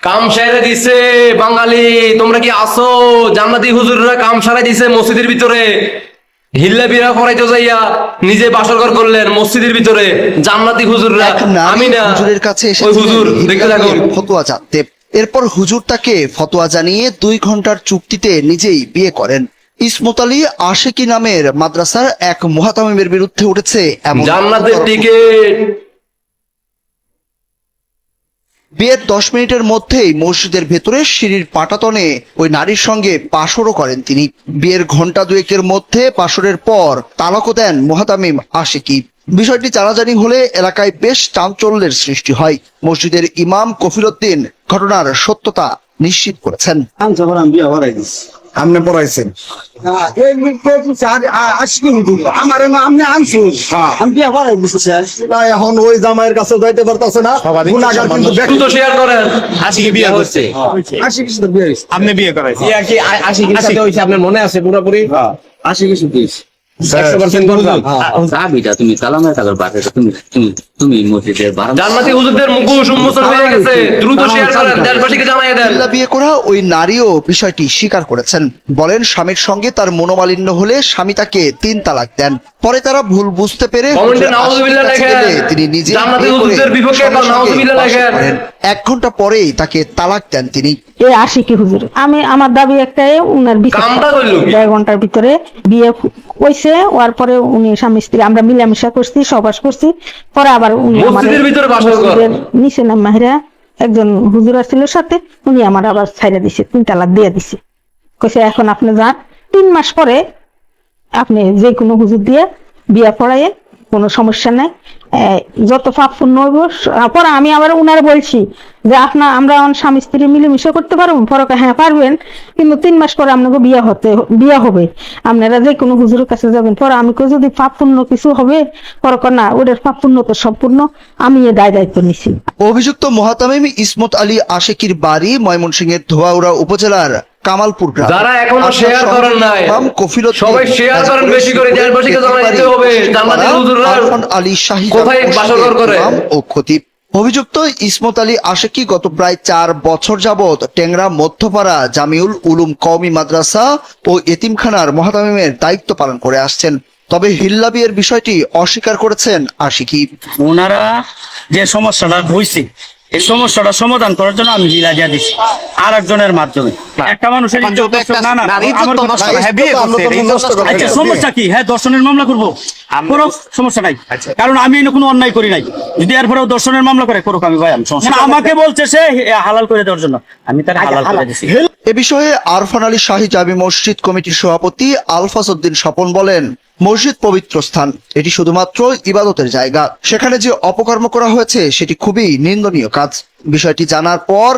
কাম সারা দিছে বাঙালি, তোমরা কি আসো? জান্নাতি হুজুররা কাম সারা দিছে মসজিদের ভিতরে। হিল্লা বিরা পড়াইতে যাইয়া নিজে বাসরঘর করলেন মসজিদের ভিতরে। জান্নাতি হুজুররা, আমি না। হুজুরের কাছে এসে ওই হুজুর দেখতে থাকুন। ফতোয়া জানতে, এরপর হুজুর তাকে ফতোয়া জানিয়ে 2 ঘন্টার চুক্তিতে নিজেই বিয়ে করেন। ইসমত আলী আশিকি নামের মাদ্রাসার এক মুহাতামিমের বিরুদ্ধে উঠেছে এমন জান্নাতের টিকিট। বিয়ের 10 মিনিটের মধ্যেই মসজিদের ভেতরে সিঁড়ির পাটাতনে ওই নারীর সঙ্গে পাশরও করেন তিনি। বিয়ের ঘন্টা 2-এর মধ্যে পাশরের পর তালাকও দেন মুহাতামিম আশিকি। বিষয়টি জানাজানি হলে এলাকায় বেশ চাঞ্চল্যের সৃষ্টি হয়। মসজিদের ইমাম কফিলউদ্দিন ঘটনার সত্যতা নিশ্চিত করেছেন। আপনি পড়াইছেন এখন ওই জামাইয়ের কাছে যাইতে পারতেছে না। গুনাহগার কিন্তু একটু তো শেয়ার করেন। আশিকি বিয়ে হচ্ছে, আপনি বিয়ে করাইছেন। আশিকির সাথে হইছে, আপনার মনে আছে পুরোপুরি? 100% বললাম। চাবিটা তুমি কালামের কাগজ বাটাটা তুমি মসজিদের জান্নাতি হুজুরদের মুখোশ উন্মোচন হয়ে গেছে, দ্রুত শেয়ার করেন, দেশবাসীকে জানিয়ে দেন। বিয়ে করা ওই নারীও বিষয়টি স্বীকার করেছেন। বলেন স্বামীর সঙ্গে তার মনোমালিন্য হলে স্বামী তাকে 3 তালাক দেন। পরে তারা ভুল বুঝতে পেরে কমেন্টে নাউজুবিল্লাহ লেখেন। তিনি নিজে জান্নাতি হুজুরদের বিপক্ষে নাউজুবিল্লাহ লেখেন। 1 ঘন্টা পরেই তাকে তালাক দেন তিনি। এই আশিকি হুজুর, আমার দাবি একটাই, উনার কামটা করলো কি? 1.5 ঘন্টার ভিতরে বিয়ে হইছে। ওর পরে উনি স্বামী স্ত্রী আমরা মিলামিশা করছি, সবাস করছি। পরে আবার উনি মসজিদের ভিতরে বাসর ঘর। নিচে নাম মাহিরা একজন হুজুর ছিল সাথে, উনি আমার আবার ছাইড়া দিছে, 3 তালাক দিয়ে দিছে। কইছে এখন আপনি যান, 3 মাস পরে আপনি যে কোনো হুজুর দিয়ে বিয়া পড়াইয়ে, কোনো সমস্যা নাই। যত পাপ পুণ্য হইব। পরে আমি আবার উনার বলছি যে আমরা স্বামী স্ত্রী মিলেমিশে করতে পারবো। পরে হ্যাঁ পারবেন, কিন্তু 3 মাস পরে আপনাকে বিয়া হবে, আপনারা যে কোনো হুজুরের কাছে যাবেন। পরে আমি যদি পাপ পুণ্য কিছু হবে, পরে না, ওদের পাপ পুণ্য তো সম্পূর্ণ আমি দায়িত্ব নিছি। অভিযুক্ত মুহাতামিম ইসমত আলী আশিকির বাড়ি ময়মনসিংহের ধোয়াউড়া উপজেলার কামালপুর গ্রাম। যারা এখনো শেয়ার করেন নাই, সবাই শেয়ার করেন বেশি করে, দেশবাসীকে জানিয়ে দিতে হবে জান্নাতি হুজুররা আলী শাহী কোথায় বাসরঘর করে। ও খতিব। অভিযুক্ত ইসমত আলী আশিকি গত প্রায় 4 বছর যাবৎ টেংরা মধ্যপাড়া জামিউল উলুম কওমি মাদ্রাসা ও এতিমখানার মুহাতামিমের দায়িত্ব পালন করে আসছেন। তবে হিল্লা বিয়ের বিষয়টি অস্বীকার করেছেন আশিকি। ওনারা যে সমস্যাটা হয়েছে, এই সমস্যাটা সমাধান করার জন্য আমি হিলা দিয়া দিচ্ছি আর একজনের মাধ্যমে। একটা মানুষের আচ্ছা সমস্যা কি? হ্যাঁ, দর্শনের মামলা করবো, কোনো সমস্যা নাই, কারণ আমি কোনো অন্যায় করি নাই। যদি এরপরেও দর্শনের মামলা করে করুক, আমি ভাই আমি সমস্যা। আমাকে বলছে সে হালাল করে দেওয়ার জন্য, আমি তার হালাল করে দিচ্ছি। এ বিষয়ে আরফান আলী শাহী জামি মসজিদ কমিটির সভাপতি আলফাজ উদ্দিন স্বপন বলেন, মসজিদ পবিত্র স্থান, এটি শুধুমাত্র ইবাদতের জায়গা। সেখানে যে অপকর্ম করা হয়েছে সেটি খুবই নিন্দনীয় কাজ। বিষয়টি জানার পর